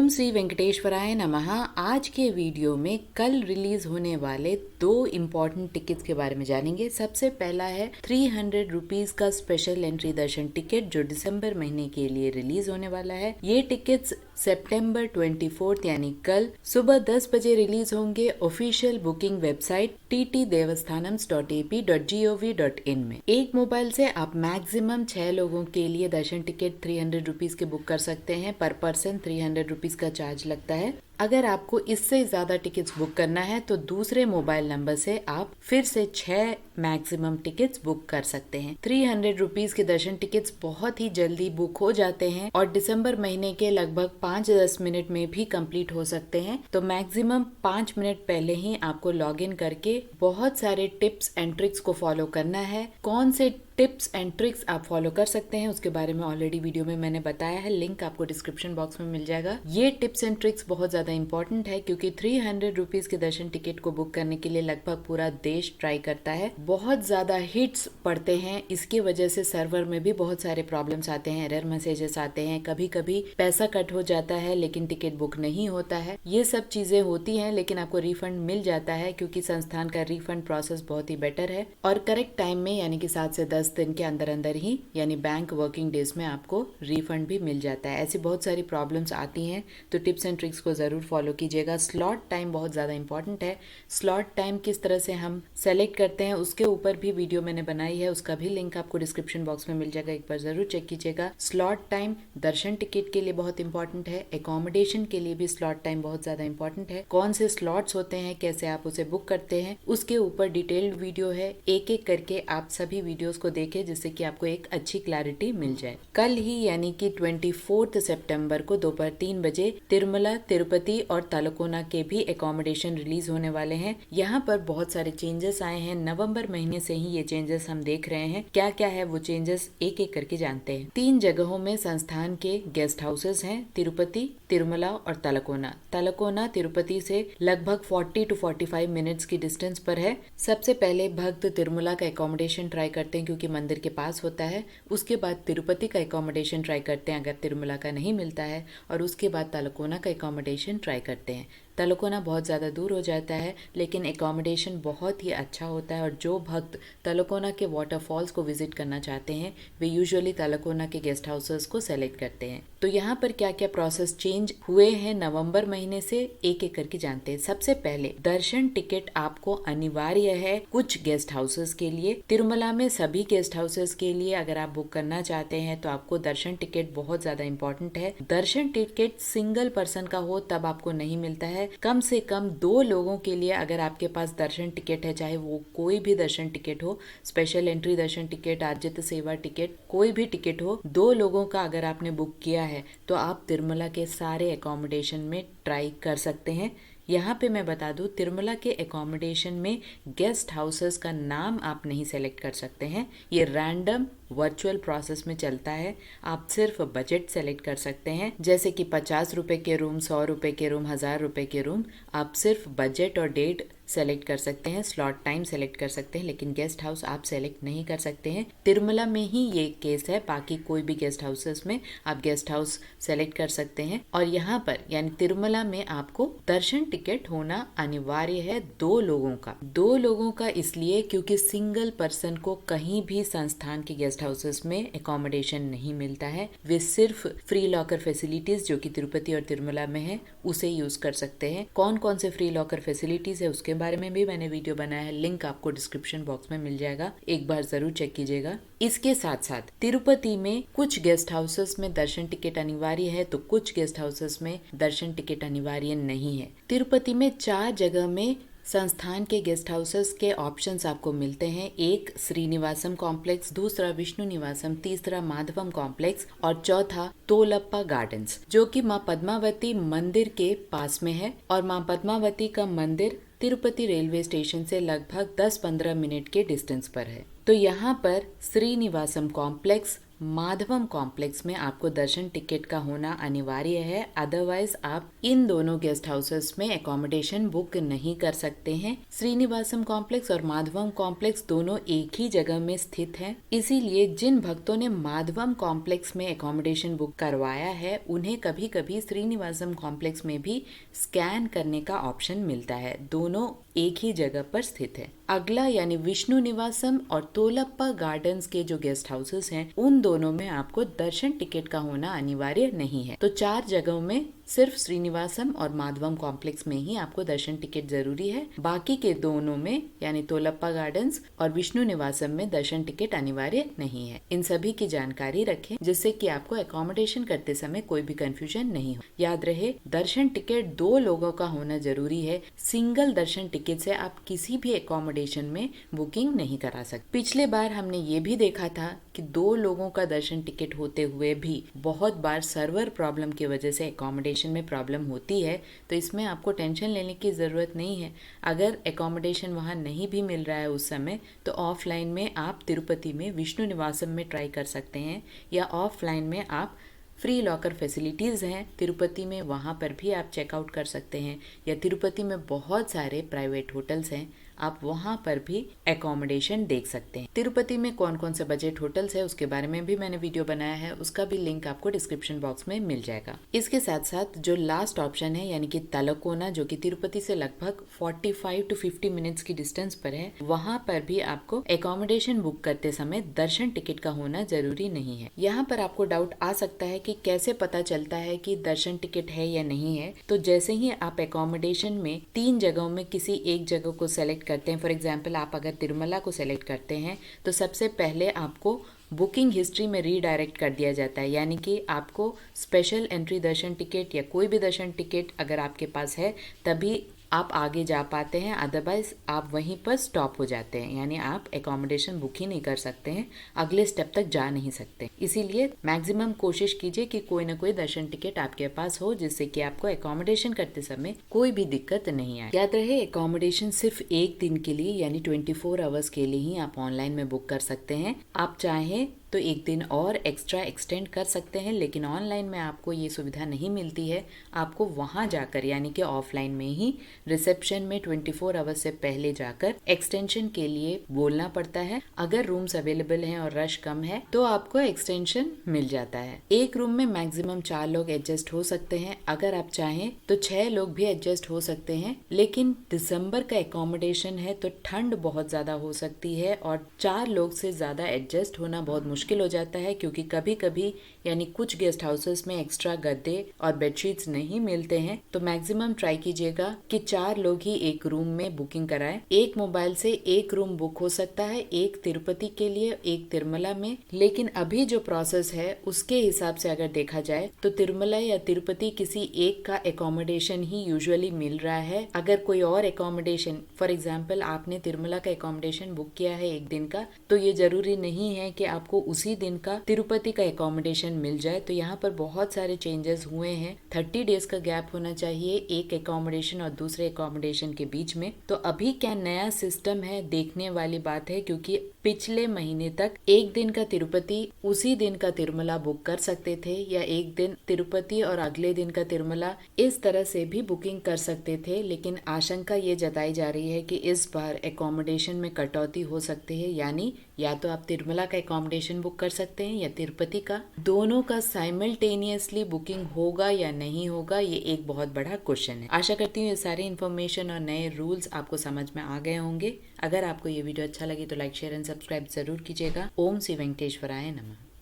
ओम श्री वेंकटेश्वराय नमः। आज के वीडियो में कल रिलीज होने वाले 2 इम्पॉर्टेंट टिकट्स के बारे में जानेंगे। सबसे पहला है 300 रुपीज का स्पेशल एंट्री दर्शन टिकट जो दिसंबर महीने के लिए रिलीज होने वाला है। ये टिकट्स सितंबर 24 यानी कल सुबह 10 बजे रिलीज होंगे ऑफिशियल बुकिंग वेबसाइट ttdevastanam.ap.gov.in में। एक मोबाइल से आप मैक्सिमम 6 लोगों के लिए दर्शन टिकट 300 रुपीज के बुक कर सकते हैं। पर पर्सन 300 रुपीज का चार्ज लगता है। अगर आपको इससे ज्यादा टिकट्स बुक करना है तो दूसरे मोबाइल नंबर से आप फिर से 6 मैक्सिमम टिकट्स बुक कर सकते हैं। 300 रुपीज के दर्शन टिकट्स बहुत ही जल्दी बुक हो जाते हैं और दिसंबर महीने के लगभग 5-10 मिनट में भी कंप्लीट हो सकते हैं। तो मैक्सिमम 5 मिनट पहले ही आपको लॉग इन करके बहुत सारे टिप्स एंड ट्रिक्स को फॉलो करना है। कौन से टिप्स एंड ट्रिक्स आप फॉलो कर सकते हैं उसके बारे में ऑलरेडी वीडियो में मैंने बताया है, लिंक आपको डिस्क्रिप्शन बॉक्स में मिल जाएगा। ये टिप्स एंड ट्रिक्स बहुत ज्यादा इंपॉर्टेंट है क्योंकि 300 रुपीज के दर्शन टिकट को बुक करने के लिए लगभग पूरा देश ट्राई करता है। बहुत ज्यादा हिट्स पड़ते हैं, इसकी वजह से सर्वर में भी बहुत सारे प्रॉब्लम्स आते हैं, एरर मैसेजेस आते हैं, कभी कभी पैसा कट हो जाता है लेकिन टिकट बुक नहीं होता है। ये सब चीजें होती हैं लेकिन आपको रिफंड मिल जाता है क्योंकि संस्थान का रिफंड प्रोसेस बहुत ही बेटर है और करेक्ट टाइम में यानी कि 7 से 10 दिन के अंदर अंदर ही यानी बैंक वर्किंग डेज में आपको रिफंड भी मिल जाता है। ऐसी बहुत सारी प्रॉब्लम्स आती हैं तो टिप्स एंड ट्रिक्स को जरूर फॉलो कीजिएगा। स्लॉट टाइम बहुत ज्यादा इंपॉर्टेंट है। स्लॉट टाइम किस तरह से हम सेलेक्ट करते हैं उसके ऊपर भी वीडियो मैंने बनाई है, उसका भी लिंक आपको डिस्क्रिप्शन बॉक्स में मिल जाएगा, एक बार जरूर चेक कीजिएगा। स्लॉट टाइम दर्शन टिकट के लिए बहुत इंपॉर्टेंट है। एकोमोडेशन के लिए भी स्लॉट टाइम बहुत ज्यादा इंपॉर्टेंट है। कौन से स्लॉट्स होते हैं, कैसे आप उसे बुक करते हैं, उसके ऊपर डिटेल्ड वीडियो है। एक एक करके आप सभी वीडियोस को देखें जिससे कि आपको एक अच्छी क्लैरिटी मिल जाए। कल ही यानी कि 24 सितंबर को दोपहर 3 बजे तिरुमला, तिरुपति और तालकोना के भी एकोमोडेशन रिलीज होने वाले हैं। यहाँ पर बहुत सारे चेंजेस आए हैं। नवंबर महीने से ही ये चेंजेस हम देख रहे हैं। क्या क्या है वो चेंजेस एक एक करके जानते हैं। 3 जगहों में संस्थान के गेस्ट हाउसेस हैं, तिरुपति, तिरुमला और तालकोना। तालकोना तिरुपति से लगभग 40 to 45 मिनट्स की डिस्टेंस पर है। सबसे पहले भक्त तिरुमला का एकोमोडेशन ट्राई करते हैं क्योंकि मंदिर के पास होता है। उसके बाद तिरुपति का एकोमोडेशन ट्राई करते हैं अगर तिरुमला का नहीं मिलता है और उसके बाद तालकोना का एकोमोडेशन ट्राई करते हैं। तालकोना बहुत ज़्यादा दूर हो जाता है लेकिन एकोमोडेशन बहुत ही अच्छा होता है और जो भक्त तालकोना के वाटरफॉल्स को विजिट करना चाहते हैं वे यूजुअली तालकोना के गेस्ट हाउसेस को सेलेक्ट करते हैं। तो यहाँ पर क्या क्या प्रोसेस चेंज हुए हैं नवंबर महीने से एक एक करके जानते हैं। सबसे पहले दर्शन टिकट आपको अनिवार्य है कुछ गेस्ट हाउसेस के लिए। तिरुमला में सभी गेस्ट हाउसेस के लिए अगर आप बुक करना चाहते हैं तो आपको दर्शन टिकट बहुत ज्यादा इंपॉर्टेंट है। दर्शन टिकट सिंगल पर्सन का हो तब आपको नहीं मिलता है। कम से कम 2 लोगों के लिए अगर आपके पास दर्शन टिकट है, चाहे वो कोई भी दर्शन टिकट हो, स्पेशल एंट्री दर्शन टिकट, आर्जित सेवा टिकट, कोई भी टिकट हो, 2 लोगों का अगर आपने बुक किया है तो आप तिरुमला के सारे एकोमोडेशन में ट्राई कर सकते हैं। यहाँ पे मैं बता दूं तिरुमला के एकोमोडेशन में गेस्ट हाउसेस का नाम आप नहीं सेलेक्ट कर सकते हैं। ये रैंडम वर्चुअल प्रोसेस में चलता है। आप सिर्फ बजट सेलेक्ट कर सकते हैं जैसे कि 50 रुपए के रूम, 100 रुपए के रूम, 1000 रुपए के रूम। आप सिर्फ बजट और डेट सेलेक्ट कर सकते हैं, स्लॉट टाइम सेलेक्ट कर सकते हैं लेकिन गेस्ट हाउस आप सेलेक्ट नहीं कर सकते हैं। तिरुमला में ही ये केस है, बाकी कोई भी गेस्ट हाउसेस में आप गेस्ट हाउस सेलेक्ट कर सकते हैं। और यहाँ पर यानी तिरुमला में आपको दर्शन टिकट होना अनिवार्य है 2 लोगों का। 2 लोगों का इसलिए क्योंकि सिंगल पर्सन को कहीं भी संस्थान के गेस्ट हाउसेस में एकोमोडेशन नहीं मिलता है। वे सिर्फ फ्री लॉकर फैसिलिटीज जो कि तिरुपति और तिरुमला में है उसे यूज कर सकते हैं। कौन कौन से फ्री लॉकर फैसिलिटीज है उसके बारे में भी मैंने वीडियो बनाया है, लिंक आपको डिस्क्रिप्शन बॉक्स में मिल जाएगा, एक बार जरूर चेक कीजिएगा। इसके साथ साथ तिरुपति में कुछ गेस्ट हाउसेस में दर्शन टिकट अनिवार्य है तो कुछ गेस्ट हाउसेस में दर्शन टिकट अनिवार्य नहीं है। तिरुपति में 4 जगह में संस्थान के गेस्ट हाउसेस के ऑप्शंस आपको मिलते हैं। एक श्रीनिवासम कॉम्प्लेक्स, दूसरा विष्णु निवासम, तीसरा माधवम कॉम्प्लेक्स और चौथा तोलप्पा गार्डन्स जो कि माँ पद्मावती मंदिर के पास में है। और माँ पद्मावती का मंदिर तिरुपति रेलवे स्टेशन से लगभग 10-15 मिनट के डिस्टेंस पर है। तो यहाँ पर श्रीनिवासम कॉम्प्लेक्स, माधवम कॉम्प्लेक्स में आपको दर्शन टिकट का होना अनिवार्य है, अदरवाइज आप इन दोनों गेस्ट हाउसेस में एकोमोडेशन बुक नहीं कर सकते हैं। श्रीनिवासम कॉम्प्लेक्स और माधवम कॉम्प्लेक्स दोनों एक ही जगह में स्थित हैं, इसीलिए जिन भक्तों ने माधवम कॉम्प्लेक्स में एकोमोडेशन बुक करवाया है उन्हें कभी कभी श्रीनिवासम कॉम्प्लेक्स में भी स्कैन करने का ऑप्शन मिलता है। दोनों एक ही जगह पर स्थित है। अगला यानी विष्णु निवासम और तोलप्पा गार्डन्स के जो गेस्ट हाउसेस हैं उन दोनों में आपको दर्शन टिकट का होना अनिवार्य नहीं है। तो 4 जगहों में सिर्फ श्रीनिवासम और माधवम कॉम्प्लेक्स में ही आपको दर्शन टिकट जरूरी है। बाकी के दोनों में यानी तोलप्पा गार्डन्स और विष्णु निवासम में दर्शन टिकट अनिवार्य नहीं है। इन सभी की जानकारी रखें जिससे कि आपको एकोमोडेशन करते समय कोई भी कंफ्यूजन नहीं हो। याद रहे, दर्शन टिकट 2 लोगों का होना जरूरी है। सिंगल दर्शन टिकट से आप किसी भी एकोमोडेशन में बुकिंग नहीं करा सकते। पिछले बार हमने ये भी देखा था कि 2 लोगों का दर्शन टिकट होते हुए भी बहुत बार सर्वर प्रॉब्लम की वजह से एकोमोडेशन में प्रॉब्लम होती है। तो इसमें आपको टेंशन लेने की ज़रूरत नहीं है। अगर एकोमोडेशन वहाँ नहीं भी मिल रहा है उस समय, तो ऑफलाइन में आप तिरुपति में विष्णु निवासम में ट्राई कर सकते हैं, या ऑफलाइन में आप फ्री लॉकर फैसिलिटीज़ हैं तिरुपति में, वहाँ पर भी आप चेकआउट कर सकते हैं। या तिरुपति में बहुत सारे प्राइवेट होटल्स हैं, आप वहाँ पर भी एकोमोडेशन देख सकते हैं। तिरुपति में कौन कौन से बजट होटल्स है उसके बारे में भी मैंने वीडियो बनाया है, उसका भी लिंक आपको डिस्क्रिप्शन बॉक्स में मिल जाएगा। इसके साथ साथ जो लास्ट ऑप्शन है यानी कि तलकोना, जो कि तिरुपति से लगभग 45 to 50 मिनट्स की डिस्टेंस पर है, वहाँ पर भी आपको एकोमोडेशन बुक करते समय दर्शन टिकट का होना जरूरी नहीं है। यहाँ पर आपको डाउट आ सकता है कि कैसे पता चलता है कि दर्शन टिकट है या नहीं है। तो जैसे ही आप एकोमोडेशन में 3 जगहों में किसी एक जगह को सेलेक्ट करते हैं, फॉर एग्जाम्पल आप अगर तिरुमला को सेलेक्ट करते हैं तो सबसे पहले आपको बुकिंग हिस्ट्री में रीडायरेक्ट कर दिया जाता है, यानी कि आपको स्पेशल एंट्री दर्शन टिकट या कोई भी दर्शन टिकट अगर आपके पास है तभी आप आगे जा पाते हैं, अदरवाइज आप वहीं पर स्टॉप हो जाते हैं, यानी आप एकोमोडेशन बुक ही नहीं कर सकते हैं, अगले स्टेप तक जा नहीं सकते। इसीलिए मैक्सिमम कोशिश कीजिए कि कोई ना कोई दर्शन टिकट आपके पास हो जिससे कि आपको एकोमोडेशन करते समय कोई भी दिक्कत नहीं आए। याद रहे, एकोमोडेशन सिर्फ 1 दिन के लिए यानी 24 आवर्स के लिए ही आप ऑनलाइन में बुक कर सकते हैं। आप चाहें तो 1 दिन और एक्स्ट्रा एक्सटेंड कर सकते हैं, लेकिन ऑनलाइन में आपको ये सुविधा नहीं मिलती है। आपको वहां जाकर यानी कि ऑफलाइन में ही रिसेप्शन में 24 आवर्स से पहले जाकर एक्सटेंशन के लिए बोलना पड़ता है। अगर रूम्स अवेलेबल हैं और रश कम है तो आपको एक्सटेंशन मिल जाता है। एक रूम में मैक्सिमम 4 लोग एडजस्ट हो सकते हैं, अगर आप चाहें तो 6 लोग भी एडजस्ट हो सकते हैं। लेकिन दिसंबर का एकोमोडेशन है तो ठंड बहुत ज्यादा हो सकती है और 4 लोग से ज्यादा एडजस्ट होना बहुत मुश्किल हो जाता है, क्योंकि कभी कभी यानी कुछ गेस्ट हाउसेस में एक्स्ट्रा गद्दे और बेडशीट्स नहीं मिलते हैं। तो मैक्सिमम ट्राई कीजिएगा कि 4 लोग ही एक रूम में बुकिंग कराएं। एक मोबाइल से एक रूम बुक हो सकता है, एक तिरुपति के लिए, एक तिरुमला में। लेकिन अभी जो प्रोसेस है उसके हिसाब से अगर देखा जाए तो तिरुमला या तिरुपति किसी एक का एकोमोडेशन ही यूजुअली मिल रहा है। अगर कोई और एकोमोडेशन, फॉर एग्जाम्पल आपने तिरुमला का एकोमोडेशन बुक किया है 1 दिन का, तो ये जरूरी नहीं है कि आपको उसी दिन का तिरुपति का एकोमोडेशन मिल जाए। तो यहाँ पर बहुत सारे चेंजेस हुए हैं। 30 डेज का गैप होना चाहिए एक एकोमोडेशन और दूसरे एकोमोडेशन के बीच में। तो अभी क्या नया सिस्टम है देखने वाली बात है, क्योंकि पिछले महीने तक 1 दिन का तिरुपति उसी दिन का तिरुमला बुक कर सकते थे, या 1 दिन तिरुपति और अगले दिन का तिरुमला, इस तरह से भी बुकिंग कर सकते थे। लेकिन आशंका ये जताई जा रही है कि इस बार एकोमोडेशन में कटौती हो सकती है, यानी या तो आप तिरुमला का एकोमोडेशन बुक कर सकते हैं या तिरुपति का। दोनों का साइमल्टेनियसली बुकिंग होगा या नहीं होगा, ये एक बहुत बड़ा क्वेश्चन है। आशा करती हूँ ये सारी इन्फॉर्मेशन और नए रूल्स आपको समझ में आ गए होंगे। अगर आपको ये वीडियो अच्छा लगे तो लाइक, शेयर एंड सब्सक्राइब जरूर कीजिएगा। ओम श्री वेंकटेश्वराय नमः।